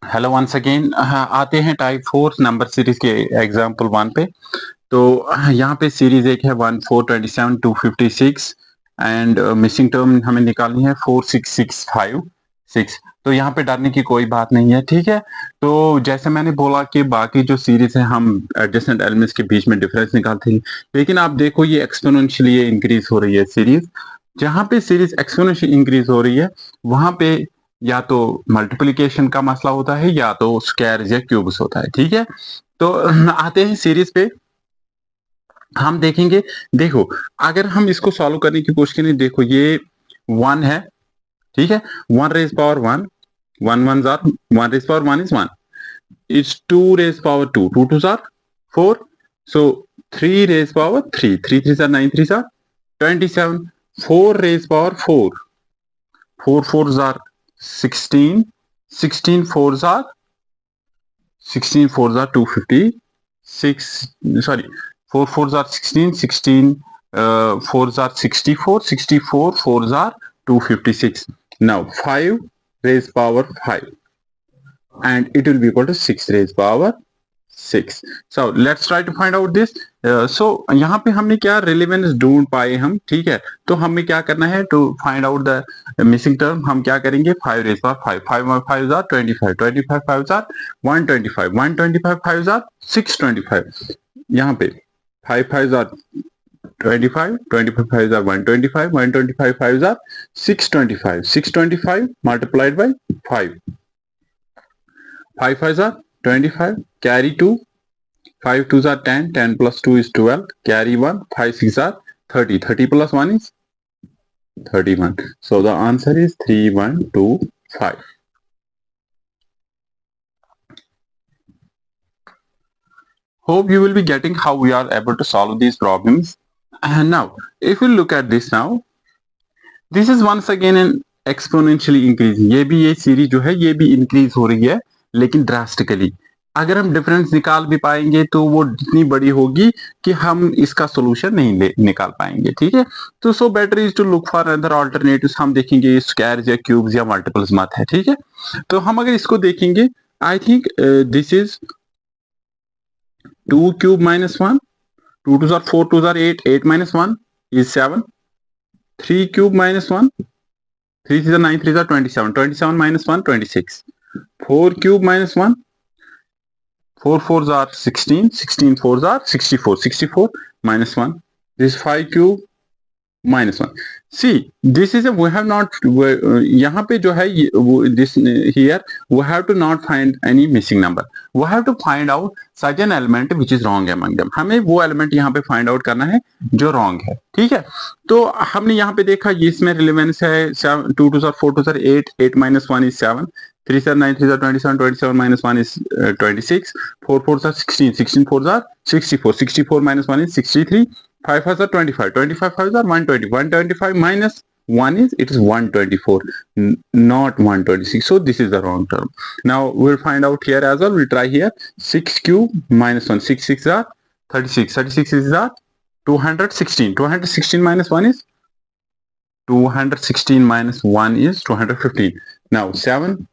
Hello once again. आते हैं type 4 number series के एग्जांपल 1 पे। तो यहाँ पे सीरीज एक है 1427 256 एंड मिसिंग टर्म हमें निकालनी है 46656। तो यहाँ पे डरने की कोई बात नहीं है, ठीक है। तो जैसे मैंने बोला कि बाकी जो सीरीज है हम एडजेसेंट एलिमेंट्स के बीच में डिफरेंस निकालते हैं, लेकिन आप देखो ये एक्सपोनेंशियली इंक्रीज हो रही है सीरीज। जहाँ पे सीरीज एक्सपोनेंशियली इंक्रीज हो रही है वहां पे या तो मल्टीप्लिकेशन का मसला होता है या तो स्क्वायर्स या क्यूब्स होता है, ठीक है। तो आते हैं सीरीज पे। हम देखेंगे, देखो अगर हम इसको सॉल्व करने की कोशिश करें, देखो ये 1 है, ठीक है। 1 रेज पावर 1, 1 1 जार 1 raise power 1 is 1, it's 2 raise power 2, 2 2 जार 4, सो 3 रेज पावर 3, 3 3 जार 9 3 जार 27, 4 रेज पावर 4, 4 4 जार 16, 16 4 जार 16 4 are 256, sorry, 4 4 are 16, 16 4 are 64, 64 4 are 256. Now 5 raised power 5 and it will be equal to 6 raised power 6. So let's try to find out this. So यहाँ पे हमने क्या relevance ढूंढ पाए हम, ठीक है। तो हमें क्या करना है to find out the missing term, हम क्या करेंगे 5 रेज पावर 5, 5 5 जार 25, 25 5 जार 125, 125 5 जार 625। यहाँ पे 5 5 जार 25, 25 5 जार 125, 125 5 जार 625, 625 multiplied by 5, 5 5 जार 25, carry 2, 5 2s are 10, 10 plus 2 is 12, carry 1, 5 6 are 30, 30 plus 1 is 31. So the answer is 3125. Hope you will be getting how we are able to solve these problems. And now, if we look at this now, this is once again an exponentially increasing. ये series जो है ये भी increase हो रही है, लेकिन drastically. अगर हम डिफरेंस निकाल भी पाएंगे तो वो इतनी बड़ी होगी कि हम इसका सोल्यूशन नहीं निकाल पाएंगे, ठीक है। तो so better is to look for other alternatives. हम देखेंगे स्क्वायर्स या क्यूब्स या मल्टीपल्स मत है, ठीक है। तो हम अगर इसको देखेंगे, I think this is 2 cube minus 1, 2 2 are 4, 2 are 8, 8 minus 1 is 7, 3 cube minus 1, 3 3 are 9, 3 are 27, 27 minus 1 26, 4 cube minus 1, 4 4s are 16, 16 4s are 64, 64 minus 1, this is 5 cube minus 1. See, this is a we have not यहाँ पे जो है this here we have to not find any missing number, we have to find out such an element which is wrong among them. हमें वो element यहाँ पे find out करना है जो wrong है, ठीक है। तो हमने यहाँ पे देखा इसमें relevance है 2 2 4 2 8, 8 minus 1 is 7, 3 are 9, 3 are 27, 27 minus 1 is 26, 4 4 are 16, 16 4 are 64, 64 minus 1 is 63, 5 5 are 25, 25 5 are 120, 125 minus 1 is, it is 124, not 126. So this is the wrong term. Now we'll find out here as well. We'll try here. 6 cube minus 1, 6 6 are 36, 36 is 216, 216 minus 1 is 216 minus 1 is 215. Now 7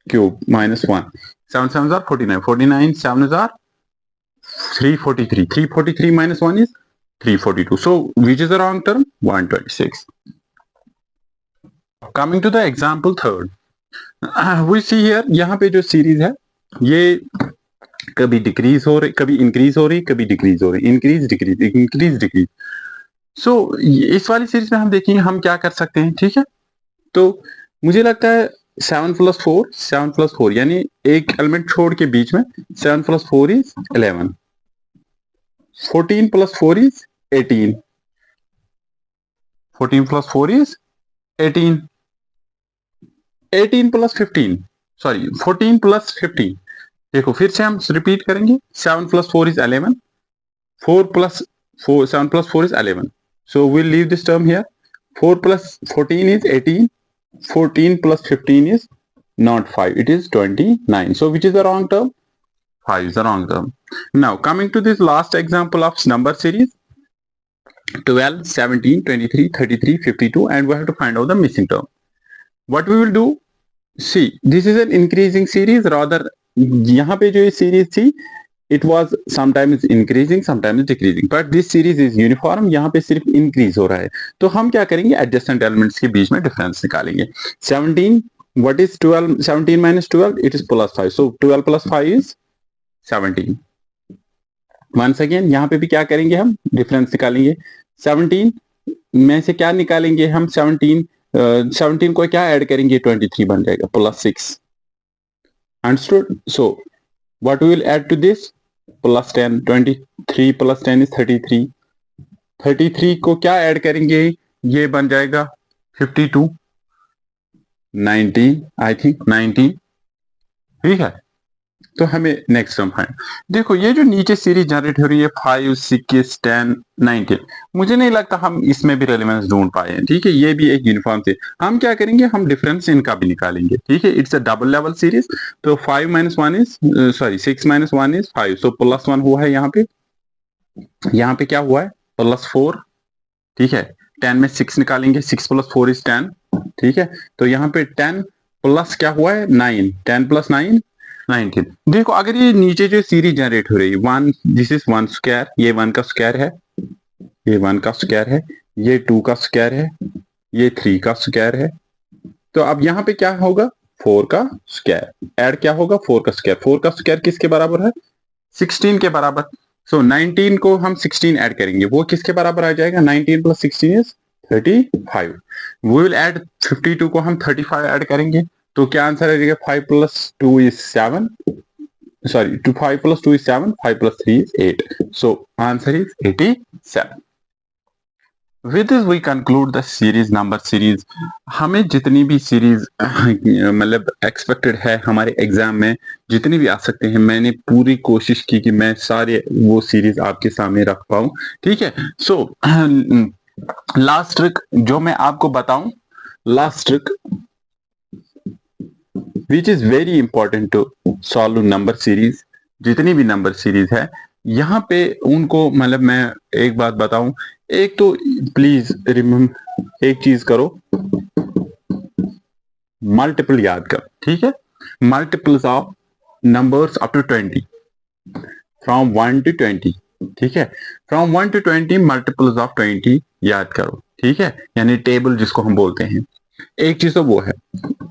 cube minus 1, 7 7s are 49, 49 7s are 343, 343 minus 1 is 342. So which is the wrong term? 126. Coming to the example third, we see here यहाँ पे जो series है ये कभी decrease हो रही, कभी increase हो रही, कभी डिक्रीज हो रही, इंक्रीज डिक्रीज इंक्रीज डिक्रीज। सो इस वाली सीरीज में हम देखेंगे हम क्या कर सकते हैं, ठीक है। तो मुझे लगता है 7 + 4, 7 + 4 यानी एक एलिमेंट छोड़ के बीच में 7 + 4 is 11, 14 + 4 is 18, 14 + 4 is 18, 18 + 15, सॉरी 14 + 15। देखो फिर से हम रिपीट करेंगे, 7 + 4 is 11, 4 + 4, 7 + 4 is 11, so we'll leave this term here, 4 + 14 is 18, 14 + 15 is not 5, it is 29. So which is the wrong term? 5 is the wrong term. Now coming to this last example of number series, 12, 17, 23, 33, 52, and we have to find out the missing term. What we will do, see this is an increasing series rather, यहाँ पे जो ये series थी it was sometimes increasing sometimes decreasing, but this series is uniform, यहाँ पे सिर्फ increase हो रहा है। तो हम क्या करेंगे, एडजेसेंट एलिमेंट्स के बीच में डिफरेंस निकालेंगे। 17 what is 12, 17 minus 12, it is plus 5, so 12 plus 5 is 17। Once again यहाँ पे भी क्या करेंगे, हम डिफरेंस निकालेंगे। 17 में से क्या निकालेंगे हम, 17 को क्या ऐड करेंगे, 23 बन जाएगा, plus 6। Understood? So what we will add to this, plus 10, 23 plus 10 is 33। 33 को क्या ऐड करेंगे, ये बन जाएगा 52, 19 आई थिंक 19। ठीक है, तो हमें नेक्स्ट सम फाइंड। देखो ये जो नीचे सीरीज जनरेट हो रही है 5, 6, 10, 19, मुझे नहीं लगता हम इसमें भी रेलेवेंस ढूंढ पाए हैं। ठीक है, ये भी एक यूनिफॉर्म से, हम क्या करेंगे, हम डिफरेंस इनका भी निकालेंगे। ठीक है, it's a double level series, तो 5 minus 1 is sorry 6 minus 1 is 5, so plus 1 हुआ है यहाँ पे। यहाँ पे क्या हुआ है, प्लस 4। ठीक है, 10 में 6 निकालेंगे, 6 प्लस 4 इज 10। ठीक है, तो यहाँ पे 10 प्लस क्या हुआ है 9, 10 प्लस 9 19। देखो अगर ये नीचे जो सीरीज जनरेट हो रही है 1, दिस इज 1 स्क्वायर, ये 1 का स्क्वायर है, ये 1 का स्क्वायर है, ये 2 का स्क्वायर है, ये 3 का स्क्वायर है। तो अब यहाँ पे क्या होगा, 4 का स्क्वायर ऐड क्या होगा, 4 का स्क्वायर। 4 का स्क्वायर किसके बराबर है, 16 के बराबर। सो 19 को हम 16 ऐड करेंगे, वो किसके बराबर आ जाएगा, 19 plus 16 is 35। We will add 52 को हम 35 ऐड करेंगे, तो क्या आंसर आ जाएगा, 5 plus 2 is 7, sorry 5 plus 2 is 7, 5 plus 3 is 8, so answer is 87। with this we conclude the series number series। हमें जितनी भी सीरीज मतलब एक्सपेक्टेड है हमारे एग्जाम में, जितनी भी आ सकते हैं, मैंने पूरी कोशिश की कि मैं सारे वो सीरीज आपके सामने रख पाऊं। ठीक है, सो लास्ट ट्रिक जो मैं आपको बताऊं, last trick which is very important to solve number series, जितनी भी नंबर सीरीज है यहाँ पे उनको, मतलब मैं एक बात बताऊं, एक तो प्लीज रिमेम्बर एक चीज करो, मल्टीपल याद करो। ठीक है, multiples of numbers up to 20, from 1 to 20। ठीक है, फ्रॉम 1 to 20 मल्टीपल्स ऑफ 20 याद करो। ठीक है, यानी टेबल जिसको हम बोलते हैं, एक चीज तो वो है।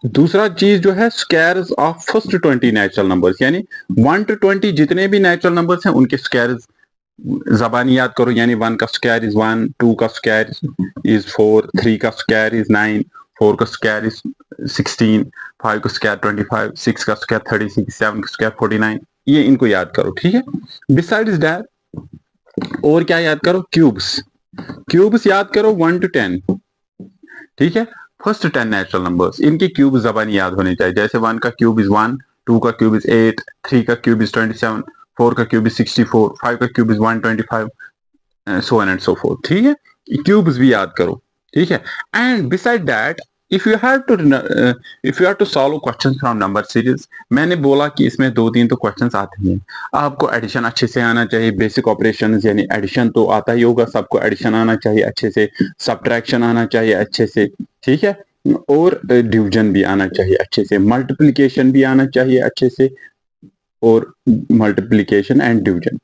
दूसरा चीज जो है, squares of first 20 natural numbers, यानी 1 to 20 जितने भी नेचुरल नंबर्स हैं उनके स्क्वायर्स जबानी याद करो। यानी 1 का स्क्वायर इज 1, 2 का स्क्वायर इज 4, 3 का स्क्वायर इज 9, 4 का स्क्वायर इज 16, 5 का स्क्वायर 25, 6 का स्क्वायर 36, 7 का स्क्वायर 49। ये इनको याद करो। ठीक है, बिसाइड्स दैट और क्या याद करो, क्यूब्स, क्यूब्स याद करो 1 to 10। ठीक है, फर्स्ट 10 नेचुरल नंबर्स, इनके क्यूब जबानी याद होने चाहिए। जैसे 1 का क्यूब इज 1, 2 का क्यूब इज 8, 3 का क्यूब इज 27, 4 का क्यूब इज 64, 5 का cube is 125, so on and so forth। ठीक है, क्यूब्स भी याद करो। ठीक है, and beside that if you have to solve questions from number series, मैंने बोला कि इसमें 2-3 तो क्वेश्चंस आते हैं। आपको एडिशन अच्छे से आना चाहिए, बेसिक ऑपरेशंस यानी एडिशन तो आता ही होगा सबको, एडिशन आना चाहिए अच्छे से, सब्ट्रैक्शन आना चाहिए अच्छे से। ठीक है, और डिवीजन भी आना चाहिए अच्छे से, मल्टीप्लिकेशन भी आना चाहिए अच्छे से, और मल्टीप्लिकेशन एंड डिवीजन।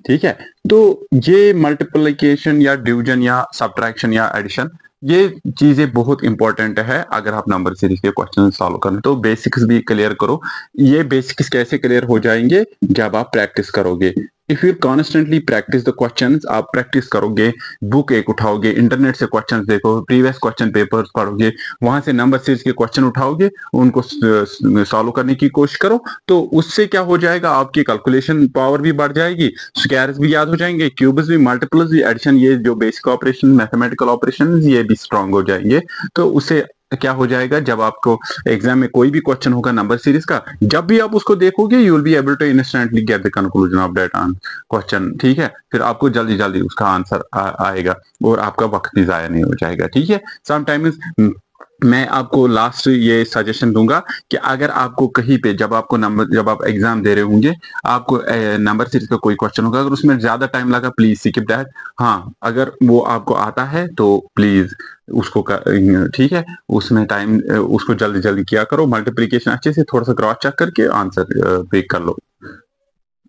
ठीक है, तो ये मल्टीप्लिकेशन या डिवीजन या सब्ट्रैक्शन या एडिशन, ये चीजें बहुत इंपॉर्टेंट है अगर आप नंबर सीरीज के क्वेश्चन सॉल्व करें। तो बेसिक्स भी क्लियर करो। ये बेसिक्स कैसे क्लियर हो जाएंगे, जब आप प्रैक्टिस करोगे। If you constantly practice the questions, आप प्रैक्टिस करोगे, बुक एक उठाओगे, इंटरनेट से क्वेश्चंस देखो, प्रीवियस क्वेश्चन पेपर्स पढ़ोगे, वहां से नंबर सीरीज के क्वेश्चन उठाओगे, उनको सॉल्व करने की कोशिश करो, तो उससे क्या हो जाएगा, आपकी कैलकुलेशन पावर भी बढ़ जाएगी, स्क्वायर्स भी याद हो जाएंगे, क्यूब्स भी, मल्टीपल्स भी, एडिशन, ये जो बेसिक ऑपरेशन, मैथमेटिकल ऑपरेशन, ये भी स्ट्रांग हो जाएंगे। तो उससे क्या हो जाएगा, जब आपको एग्जाम में कोई भी क्वेश्चन होगा नंबर सीरीज का, जब भी आप उसको देखोगे, you will be able to instantly get the conclusion of that question. ठीक है, फिर आपको जल्दी जल्दी उसका आंसर आएगा और आपका वक्त भी जाया नहीं हो जाएगा। ठीक है, समटाइम्स मैं आपको लास्ट ये सजेशन दूंगा कि अगर आपको कहीं पे, जब आप एग्जाम दे रहे होंगे, आपको नंबर सीरीज का कोई क्वेश्चन होगा, अगर उसमें ज्यादा टाइम लगा, प्लीज स्किप दैट। हाँ, अगर वो आपको आता है तो प्लीज उसको ठीक है, उसमें टाइम उसको जल्दी जल्दी किया करो, मल्टीप्लिकेशन अच्छे से थोड़ा सा क्रॉस चेक करके आंसर पिक कर लो।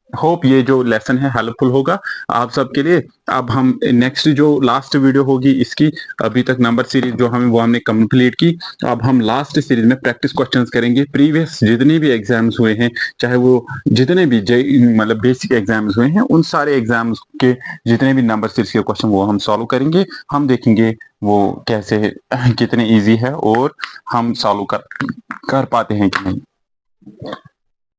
होप ये जो लेसन है हेल्पफुल होगा आप सबके लिए। अब हम नेक्स्ट जो लास्ट वीडियो होगी इसकी, अभी तक नंबर सीरीज जो हमें वो हमने कंप्लीट की, अब हम लास्ट सीरीज में प्रैक्टिस क्वेश्चंस करेंगे। प्रीवियस जितने भी एग्जाम्स हुए हैं, चाहे वो जितने भी मतलब बेसिक एग्जाम्स हुए हैं, उन सारे एग्जाम्स के जितने भी नंबर सीरीज के क्वेश्चन वो हम सॉल्व करेंगे। हम देखेंगे वो कैसे कितने ईजी है और हम सॉल्व कर पाते हैं कि नहीं।